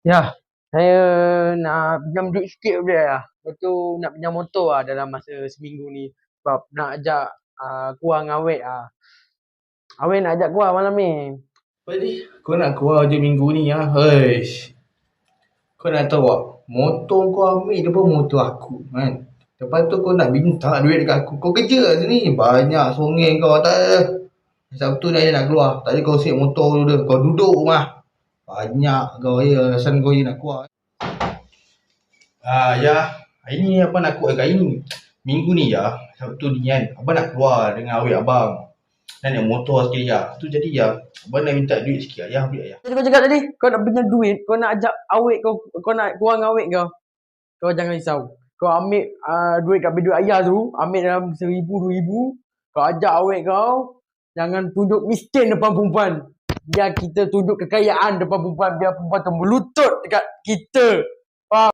Ya, saya nak pinjam duit sikit boleh lah. Lepas tu nak pinjam motor lah dalam masa seminggu ni. Sebab nak ajak keluar dengan Awek lah. Awek nak ajak keluar malam ni. Apa ni? Kau nak keluar je minggu ni lah. Heish. Kau nak tahu tak? Motor kau ambil depan motor aku kan. Lepas tu kau nak minta duit dekat aku. Kau kerja kat sini. Banyak songeng kau. Tak ada. Sabtu ni nak keluar. Tadi kau set motor dulu dah. Kau duduk rumah. Banyak kau ya. Alasan kau je nak keluar. Ya. Hari ni abang nak keluar kat ini. Minggu ni ya. Sabtu ni kan. Abang nak keluar dengan Awek abang. Dan naik motor sikit ya. Tu jadi ya. Abang nak minta duit sikit. Ayah ambil ayah. Kau cakap tadi, kau nak pinjam duit, kau nak ajak Awek kau nak keluar dengan Awek kau. Kau jangan risau. Kau ambil duit kat duit ayah tu, ambil dalam 1,000, 2,000. Kau ajak Awek kau. Jangan tunjuk miskin depan perempuan. Biar kita tunjuk kekayaan depan perempuan. Biar perempuan tu melutut dekat kita.